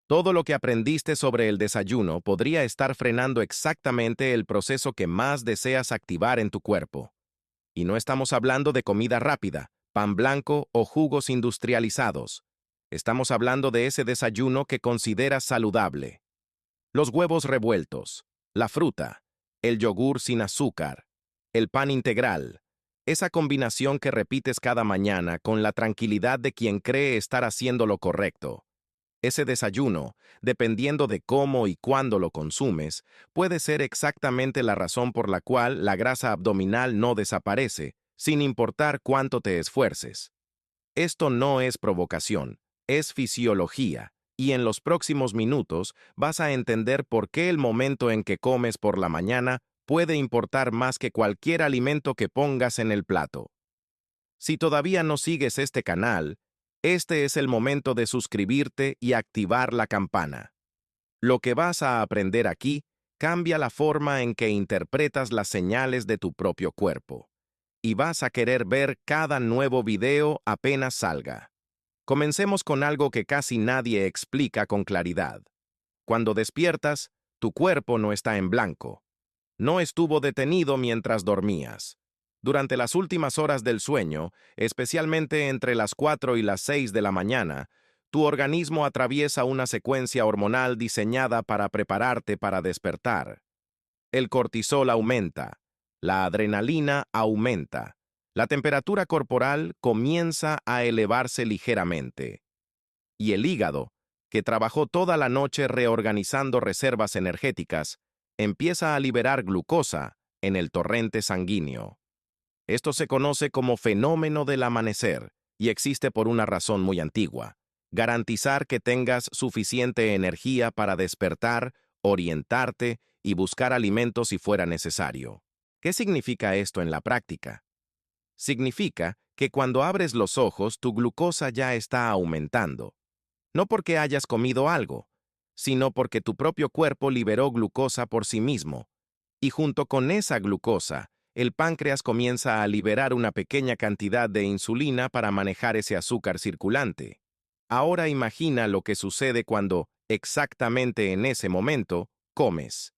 Todo lo que aprendiste sobre el desayuno podría estar frenando exactamente el proceso que más deseas activar en tu cuerpo. Y no estamos hablando de comida rápida, pan blanco o jugos industrializados. Estamos hablando de ese desayuno que consideras saludable. Los huevos revueltos, la fruta, el yogur sin azúcar, el pan integral. Esa combinación que repites cada mañana con la tranquilidad de quien cree estar haciendo lo correcto. Ese desayuno, dependiendo de cómo y cuándo lo consumes, puede ser exactamente la razón por la cual la grasa abdominal no desaparece, sin importar cuánto te esfuerces. Esto no es provocación, es fisiología, y en los próximos minutos vas a entender por qué el momento en que comes por la mañana puede importar más que cualquier alimento que pongas en el plato. Si todavía no sigues este canal, este es el momento de suscribirte y activar la campana. Lo que vas a aprender aquí cambia la forma en que interpretas las señales de tu propio cuerpo. Y vas a querer ver cada nuevo video apenas salga. Comencemos con algo que casi nadie explica con claridad. Cuando despiertas, tu cuerpo no está en blanco. No estuvo detenido mientras dormías. Durante las últimas horas del sueño, especialmente entre las 4 y las 6 de la mañana, tu organismo atraviesa una secuencia hormonal diseñada para prepararte para despertar. El cortisol aumenta, la adrenalina aumenta, la temperatura corporal comienza a elevarse ligeramente. Y el hígado, que trabajó toda la noche reorganizando reservas energéticas, empieza a liberar glucosa en el torrente sanguíneo. Esto se conoce como fenómeno del amanecer y existe por una razón muy antigua: garantizar que tengas suficiente energía para despertar, orientarte y buscar alimentos si fuera necesario. ¿Qué significa esto en la práctica? Significa que cuando abres los ojos tu glucosa ya está aumentando. No porque hayas comido algo, sino porque tu propio cuerpo liberó glucosa por sí mismo. Y junto con esa glucosa, el páncreas comienza a liberar una pequeña cantidad de insulina para manejar ese azúcar circulante. Ahora imagina lo que sucede cuando, exactamente en ese momento, comes.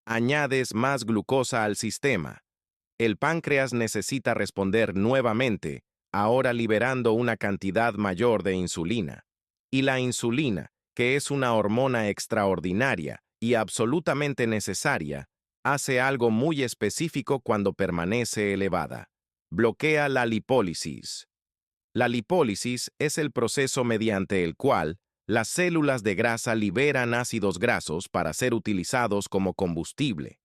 Añades más glucosa al sistema. El páncreas necesita responder nuevamente, ahora liberando una cantidad mayor de insulina. Y la insulina, que es una hormona extraordinaria y absolutamente necesaria, hace algo muy específico cuando permanece elevada. Bloquea la lipólisis. La lipólisis es el proceso mediante el cual las células de grasa liberan ácidos grasos para ser utilizados como combustible.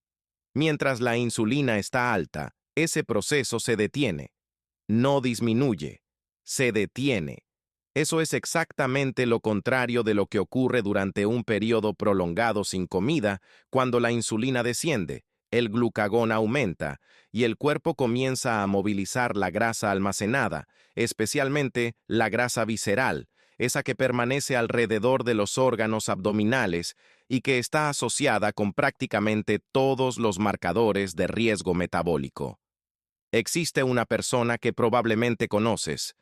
Mientras la insulina está alta, ese proceso se detiene. No disminuye, se detiene. Eso es exactamente lo contrario de lo que ocurre durante un periodo prolongado sin comida, cuando la insulina desciende, el glucagón aumenta y el cuerpo comienza a movilizar la grasa almacenada, especialmente la grasa visceral, esa que permanece alrededor de los órganos abdominales y que está asociada con prácticamente todos los marcadores de riesgo metabólico. Existe una persona que probablemente conoces.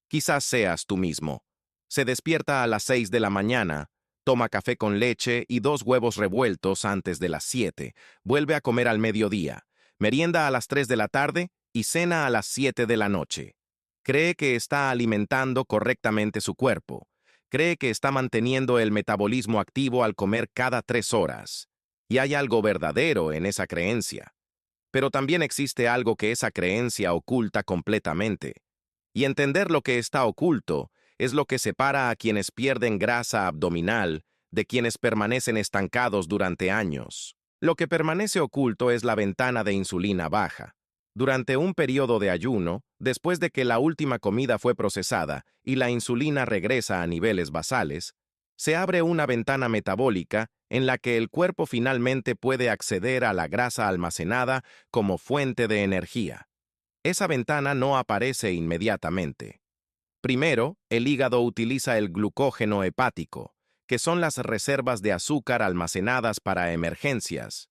Quizás seas tú mismo. Se despierta a las 6 de la mañana, toma café con leche y 2 huevos revueltos antes de las 7, vuelve a comer al mediodía, merienda a las 3 de la tarde y cena a las 7 de la noche. Cree que está alimentando correctamente su cuerpo. Cree que está manteniendo el metabolismo activo al comer cada 3 horas. Y hay algo verdadero en esa creencia. Pero también existe algo que esa creencia oculta completamente. Y entender lo que está oculto es lo que separa a quienes pierden grasa abdominal de quienes permanecen estancados durante años. Lo que permanece oculto es la ventana de insulina baja. Durante un periodo de ayuno, después de que la última comida fue procesada y la insulina regresa a niveles basales, se abre una ventana metabólica en la que el cuerpo finalmente puede acceder a la grasa almacenada como fuente de energía. Esa ventana no aparece inmediatamente. Primero, el hígado utiliza el glucógeno hepático, que son las reservas de azúcar almacenadas para emergencias.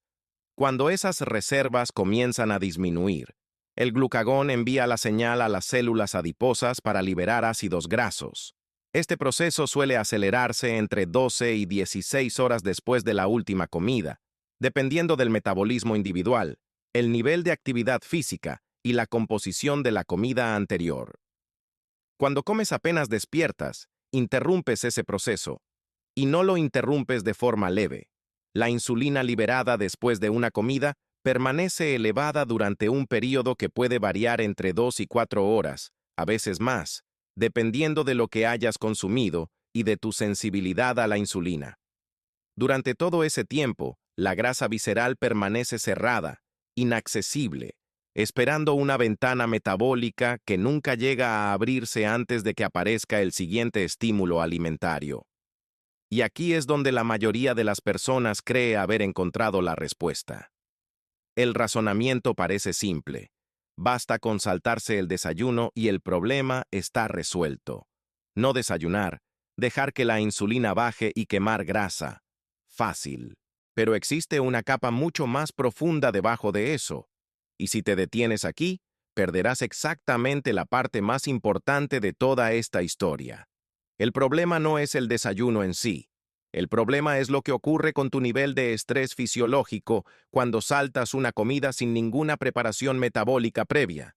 Cuando esas reservas comienzan a disminuir, el glucagón envía la señal a las células adiposas para liberar ácidos grasos. Este proceso suele acelerarse entre 12 y 16 horas después de la última comida, dependiendo del metabolismo individual, el nivel de actividad física y la composición de la comida anterior. Cuando comes apenas despiertas, interrumpes ese proceso, y no lo interrumpes de forma leve. La insulina liberada después de una comida permanece elevada durante un período que puede variar entre 2 y 4 horas, a veces más, dependiendo de lo que hayas consumido y de tu sensibilidad a la insulina. Durante todo ese tiempo, la grasa visceral permanece cerrada, inaccesible, esperando una ventana metabólica que nunca llega a abrirse antes de que aparezca el siguiente estímulo alimentario. Y aquí es donde la mayoría de las personas cree haber encontrado la respuesta. El razonamiento parece simple. Basta con saltarse el desayuno y el problema está resuelto. No desayunar, dejar que la insulina baje y quemar grasa. Fácil. Pero existe una capa mucho más profunda debajo de eso. Y si te detienes aquí, perderás exactamente la parte más importante de toda esta historia. El problema no es el desayuno en sí. El problema es lo que ocurre con tu nivel de estrés fisiológico cuando saltas una comida sin ninguna preparación metabólica previa.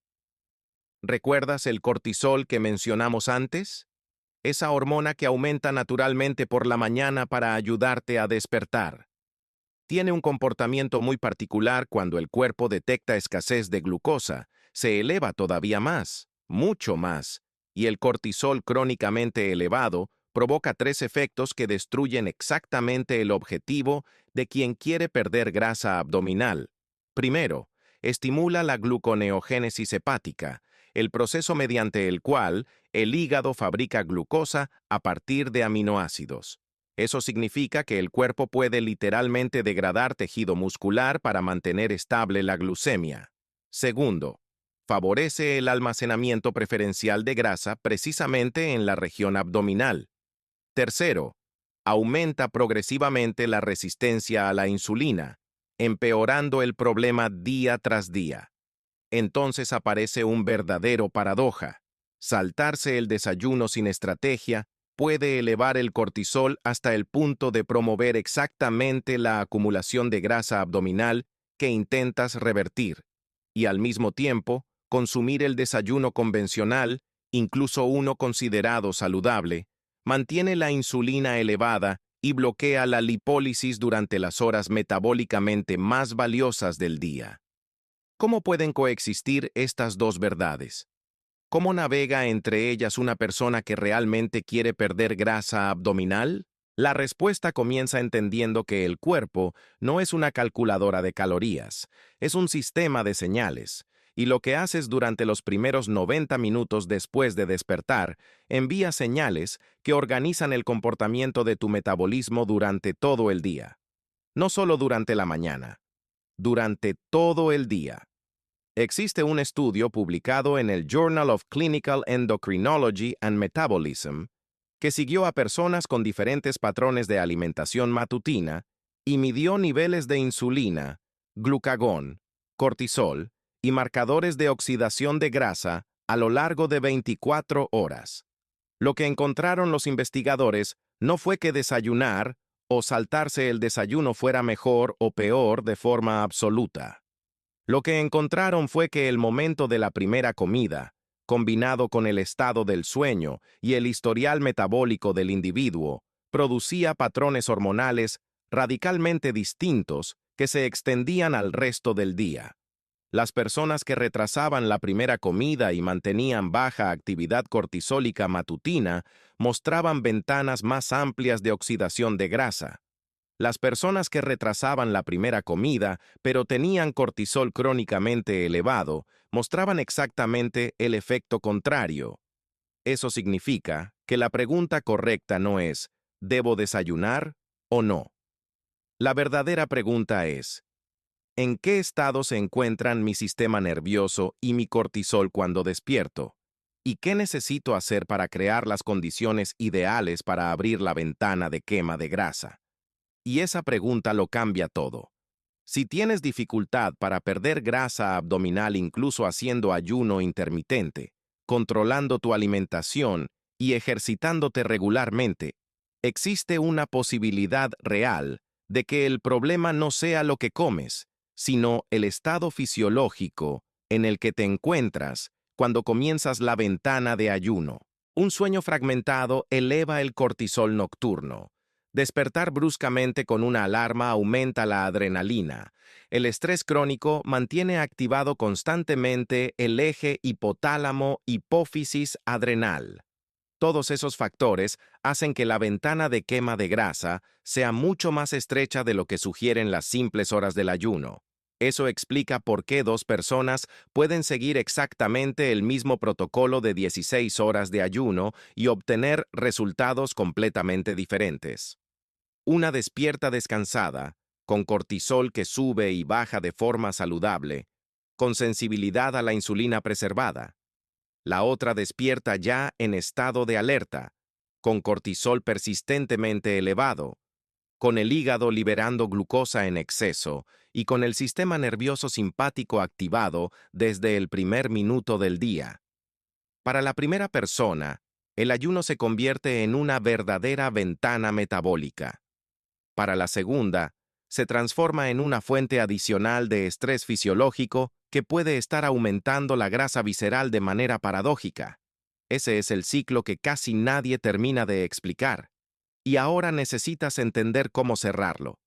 ¿Recuerdas el cortisol que mencionamos antes? Esa hormona que aumenta naturalmente por la mañana para ayudarte a despertar. Tiene un comportamiento muy particular cuando el cuerpo detecta escasez de glucosa. Se eleva todavía más, mucho más, y el cortisol crónicamente elevado provoca 3 efectos que destruyen exactamente el objetivo de quien quiere perder grasa abdominal. Primero, estimula la gluconeogénesis hepática, el proceso mediante el cual el hígado fabrica glucosa a partir de aminoácidos. Eso significa que el cuerpo puede literalmente degradar tejido muscular para mantener estable la glucemia. Segundo, favorece el almacenamiento preferencial de grasa precisamente en la región abdominal. Tercero, aumenta progresivamente la resistencia a la insulina, empeorando el problema día tras día. Entonces aparece un verdadero paradoja. Saltarse el desayuno sin estrategia puede elevar el cortisol hasta el punto de promover exactamente la acumulación de grasa abdominal que intentas revertir, y al mismo tiempo, consumir el desayuno convencional, incluso uno considerado saludable, mantiene la insulina elevada y bloquea la lipólisis durante las horas metabólicamente más valiosas del día. ¿Cómo pueden coexistir estas dos verdades? ¿Cómo navega entre ellas una persona que realmente quiere perder grasa abdominal? La respuesta comienza entendiendo que el cuerpo no es una calculadora de calorías, es un sistema de señales, y lo que haces durante los primeros 90 minutos después de despertar envía señales que organizan el comportamiento de tu metabolismo durante todo el día. No solo durante la mañana, durante todo el día. Existe un estudio publicado en el Journal of Clinical Endocrinology and Metabolism que siguió a personas con diferentes patrones de alimentación matutina y midió niveles de insulina, glucagón, cortisol y marcadores de oxidación de grasa a lo largo de 24 horas. Lo que encontraron los investigadores no fue que desayunar o saltarse el desayuno fuera mejor o peor de forma absoluta. Lo que encontraron fue que el momento de la primera comida, combinado con el estado del sueño y el historial metabólico del individuo, producía patrones hormonales radicalmente distintos que se extendían al resto del día. Las personas que retrasaban la primera comida y mantenían baja actividad cortisólica matutina mostraban ventanas más amplias de oxidación de grasa. Las personas que retrasaban la primera comida, pero tenían cortisol crónicamente elevado, mostraban exactamente el efecto contrario. Eso significa que la pregunta correcta no es ¿debo desayunar o no? La verdadera pregunta es ¿en qué estado se encuentran mi sistema nervioso y mi cortisol cuando despierto? ¿Y qué necesito hacer para crear las condiciones ideales para abrir la ventana de quema de grasa? Y esa pregunta lo cambia todo. Si tienes dificultad para perder grasa abdominal incluso haciendo ayuno intermitente, controlando tu alimentación y ejercitándote regularmente, existe una posibilidad real de que el problema no sea lo que comes, sino el estado fisiológico en el que te encuentras cuando comienzas la ventana de ayuno. Un sueño fragmentado eleva el cortisol nocturno. Despertar bruscamente con una alarma aumenta la adrenalina. El estrés crónico mantiene activado constantemente el eje hipotálamo-hipófisis adrenal. Todos esos factores hacen que la ventana de quema de grasa sea mucho más estrecha de lo que sugieren las simples horas del ayuno. Eso explica por qué dos personas pueden seguir exactamente el mismo protocolo de 16 horas de ayuno y obtener resultados completamente diferentes. Una despierta descansada, con cortisol que sube y baja de forma saludable, con sensibilidad a la insulina preservada. La otra despierta ya en estado de alerta, con cortisol persistentemente elevado, con el hígado liberando glucosa en exceso y con el sistema nervioso simpático activado desde el primer minuto del día. Para la primera persona, el ayuno se convierte en una verdadera ventana metabólica. Para la segunda, se transforma en una fuente adicional de estrés fisiológico que puede estar aumentando la grasa visceral de manera paradójica. Ese es el ciclo que casi nadie termina de explicar. Y ahora necesitas entender cómo cerrarlo.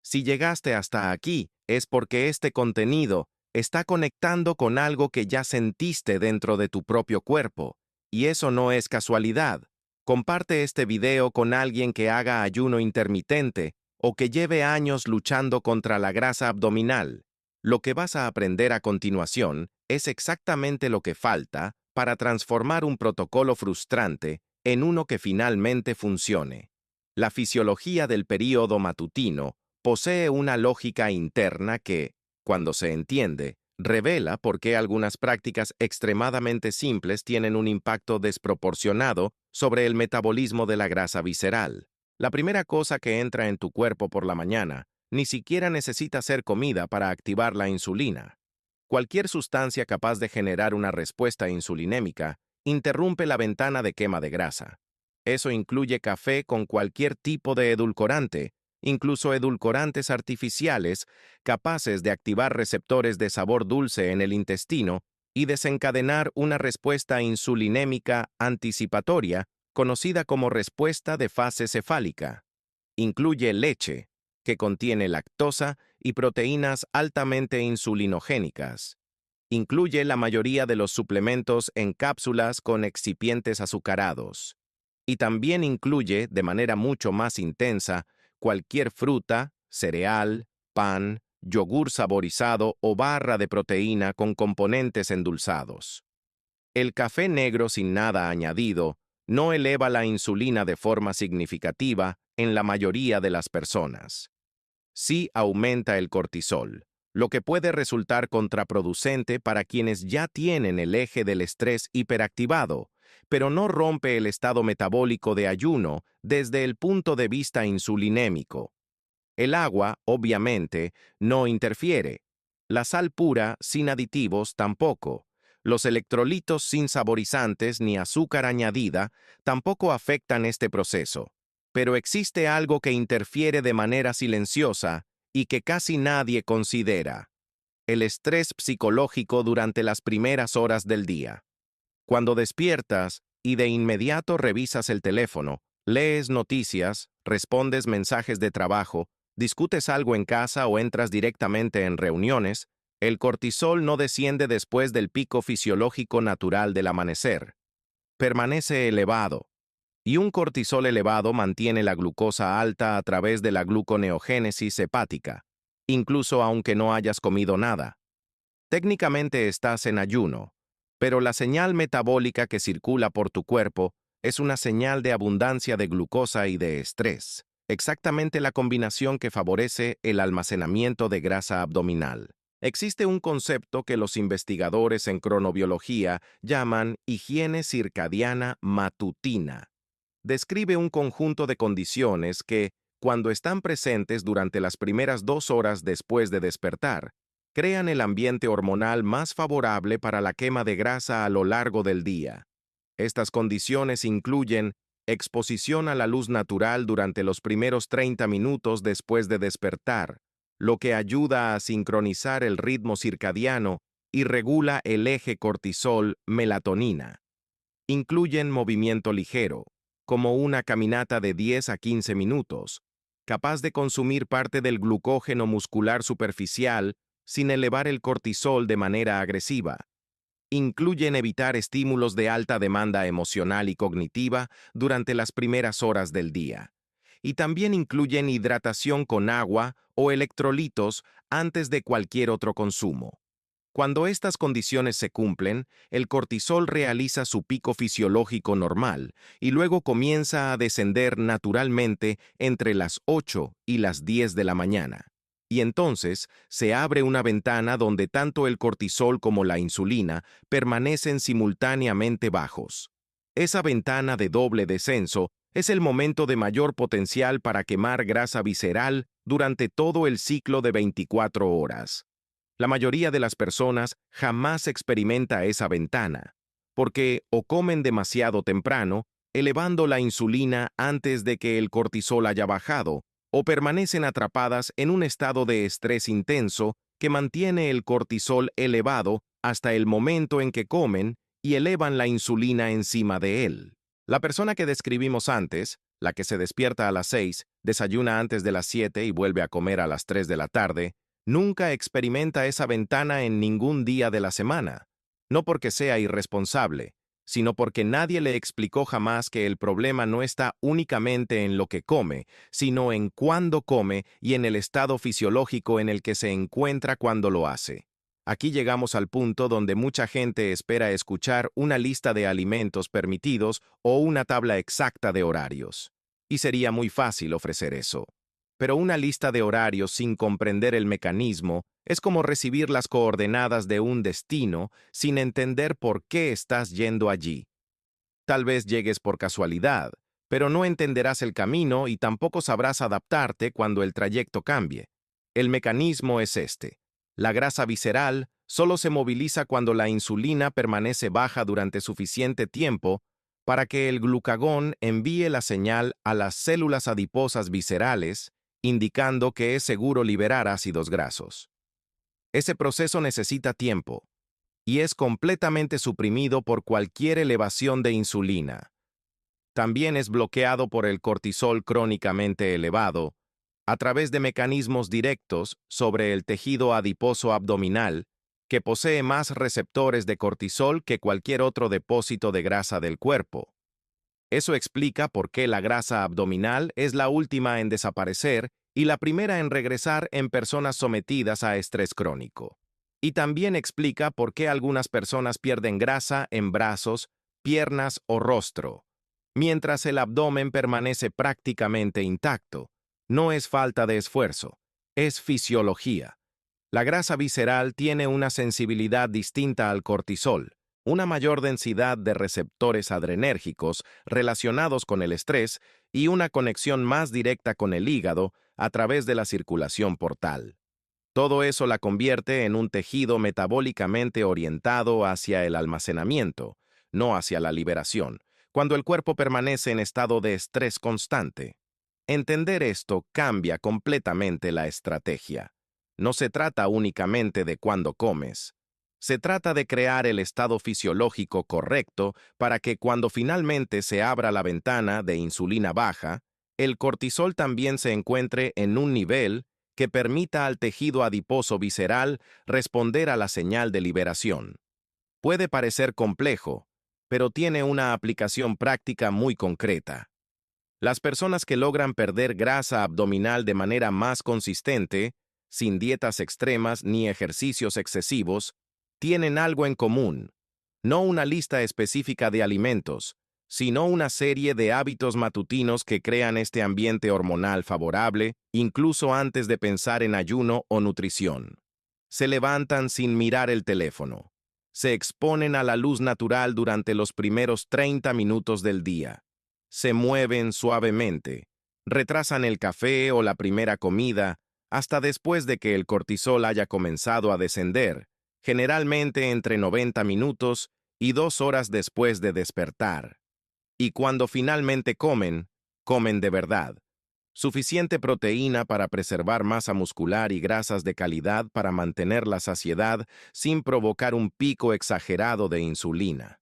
Si llegaste hasta aquí, es porque este contenido está conectando con algo que ya sentiste dentro de tu propio cuerpo. Y eso no es casualidad. Comparte este video con alguien que haga ayuno intermitente o que lleve años luchando contra la grasa abdominal. Lo que vas a aprender a continuación es exactamente lo que falta para transformar un protocolo frustrante en uno que finalmente funcione. La fisiología del período matutino posee una lógica interna que, cuando se entiende, revela por qué algunas prácticas extremadamente simples tienen un impacto desproporcionado sobre el metabolismo de la grasa visceral. La primera cosa que entra en tu cuerpo por la mañana ni siquiera necesita ser comida para activar la insulina. Cualquier sustancia capaz de generar una respuesta insulinémica interrumpe la ventana de quema de grasa. Eso incluye café con cualquier tipo de edulcorante, incluso edulcorantes artificiales capaces de activar receptores de sabor dulce en el intestino y desencadenar una respuesta insulinémica anticipatoria conocida como respuesta de fase cefálica. Incluye leche, que contiene lactosa y proteínas altamente insulinogénicas. Incluye la mayoría de los suplementos en cápsulas con excipientes azucarados. Y también incluye, de manera mucho más intensa, cualquier fruta, cereal, pan, yogur saborizado o barra de proteína con componentes endulzados. El café negro sin nada añadido no eleva la insulina de forma significativa en la mayoría de las personas. Sí aumenta el cortisol, lo que puede resultar contraproducente para quienes ya tienen el eje del estrés hiperactivado, pero no rompe el estado metabólico de ayuno desde el punto de vista insulinémico. El agua, obviamente, no interfiere. La sal pura, sin aditivos, tampoco. Los electrolitos sin saborizantes ni azúcar añadida tampoco afectan este proceso. Pero existe algo que interfiere de manera silenciosa y que casi nadie considera: el estrés psicológico durante las primeras horas del día. Cuando despiertas y de inmediato revisas el teléfono, lees noticias, respondes mensajes de trabajo, discutes algo en casa o entras directamente en reuniones, el cortisol no desciende después del pico fisiológico natural del amanecer. Permanece elevado. Y un cortisol elevado mantiene la glucosa alta a través de la gluconeogénesis hepática, incluso aunque no hayas comido nada. Técnicamente estás en ayuno, pero la señal metabólica que circula por tu cuerpo es una señal de abundancia de glucosa y de estrés, exactamente la combinación que favorece el almacenamiento de grasa abdominal. Existe un concepto que los investigadores en cronobiología llaman higiene circadiana matutina. Describe un conjunto de condiciones que, cuando están presentes durante las primeras 2 horas después de despertar, crean el ambiente hormonal más favorable para la quema de grasa a lo largo del día. Estas condiciones incluyen exposición a la luz natural durante los primeros 30 minutos después de despertar, lo que ayuda a sincronizar el ritmo circadiano y regula el eje cortisol-melatonina. Incluyen movimiento ligero, como una caminata de 10 a 15 minutos, capaz de consumir parte del glucógeno muscular superficial sin elevar el cortisol de manera agresiva. Incluyen evitar estímulos de alta demanda emocional y cognitiva durante las primeras horas del día. Y también incluyen hidratación con agua o electrolitos antes de cualquier otro consumo. Cuando estas condiciones se cumplen, el cortisol realiza su pico fisiológico normal y luego comienza a descender naturalmente entre las 8 y las 10 de la mañana. Y entonces se abre una ventana donde tanto el cortisol como la insulina permanecen simultáneamente bajos. Esa ventana de doble descenso es el momento de mayor potencial para quemar grasa visceral durante todo el ciclo de 24 horas. La mayoría de las personas jamás experimenta esa ventana, porque o comen demasiado temprano, elevando la insulina antes de que el cortisol haya bajado, o permanecen atrapadas en un estado de estrés intenso que mantiene el cortisol elevado hasta el momento en que comen y elevan la insulina encima de él. La persona que describimos antes, la que se despierta a las 6, desayuna antes de las 7 y vuelve a comer a las 3 de la tarde, nunca experimenta esa ventana en ningún día de la semana, no porque sea irresponsable, sino porque nadie le explicó jamás que el problema no está únicamente en lo que come, sino en cuándo come y en el estado fisiológico en el que se encuentra cuando lo hace. Aquí llegamos al punto donde mucha gente espera escuchar una lista de alimentos permitidos o una tabla exacta de horarios. Y sería muy fácil ofrecer eso. Pero una lista de horarios sin comprender el mecanismo es como recibir las coordenadas de un destino sin entender por qué estás yendo allí. Tal vez llegues por casualidad, pero no entenderás el camino y tampoco sabrás adaptarte cuando el trayecto cambie. El mecanismo es este. La grasa visceral solo se moviliza cuando la insulina permanece baja durante suficiente tiempo para que el glucagón envíe la señal a las células adiposas viscerales, indicando que es seguro liberar ácidos grasos. Ese proceso necesita tiempo y es completamente suprimido por cualquier elevación de insulina. También es bloqueado por el cortisol crónicamente elevado a través de mecanismos directos sobre el tejido adiposo abdominal, que posee más receptores de cortisol que cualquier otro depósito de grasa del cuerpo. Eso explica por qué la grasa abdominal es la última en desaparecer y la primera en regresar en personas sometidas a estrés crónico. Y también explica por qué algunas personas pierden grasa en brazos, piernas o rostro, mientras el abdomen permanece prácticamente intacto. No es falta de esfuerzo, es fisiología. La grasa visceral tiene una sensibilidad distinta al cortisol, una mayor densidad de receptores adrenérgicos relacionados con el estrés y una conexión más directa con el hígado a través de la circulación portal. Todo eso la convierte en un tejido metabólicamente orientado hacia el almacenamiento, no hacia la liberación, cuando el cuerpo permanece en estado de estrés constante. Entender esto cambia completamente la estrategia. No se trata únicamente de cuándo comes. Se trata de crear el estado fisiológico correcto para que cuando finalmente se abra la ventana de insulina baja, el cortisol también se encuentre en un nivel que permita al tejido adiposo visceral responder a la señal de liberación. Puede parecer complejo, pero tiene una aplicación práctica muy concreta. Las personas que logran perder grasa abdominal de manera más consistente, sin dietas extremas ni ejercicios excesivos, tienen algo en común, no una lista específica de alimentos, sino una serie de hábitos matutinos que crean este ambiente hormonal favorable, incluso antes de pensar en ayuno o nutrición. Se levantan sin mirar el teléfono. Se exponen a la luz natural durante los primeros 30 minutos del día. Se mueven suavemente. Retrasan el café o la primera comida hasta después de que el cortisol haya comenzado a descender, generalmente entre 90 minutos y 2 horas después de despertar. Y cuando finalmente comen, comen de verdad. Suficiente proteína para preservar masa muscular y grasas de calidad para mantener la saciedad sin provocar un pico exagerado de insulina.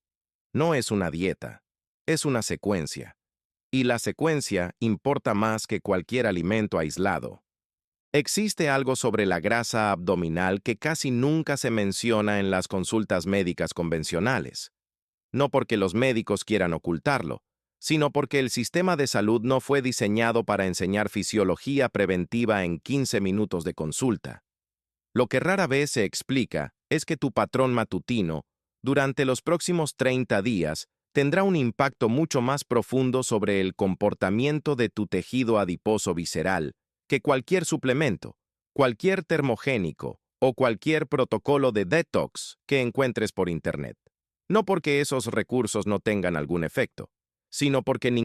No es una dieta, es una secuencia. Y la secuencia importa más que cualquier alimento aislado. Existe algo sobre la grasa abdominal que casi nunca se menciona en las consultas médicas convencionales. No porque los médicos quieran ocultarlo, sino porque el sistema de salud no fue diseñado para enseñar fisiología preventiva en 15 minutos de consulta. Lo que rara vez se explica es que tu patrón matutino, durante los próximos 30 días, tendrá un impacto mucho más profundo sobre el comportamiento de tu tejido adiposo visceral que cualquier suplemento, cualquier termogénico o cualquier protocolo de detox que encuentres por Internet. No porque esos recursos no tengan algún efecto, sino porque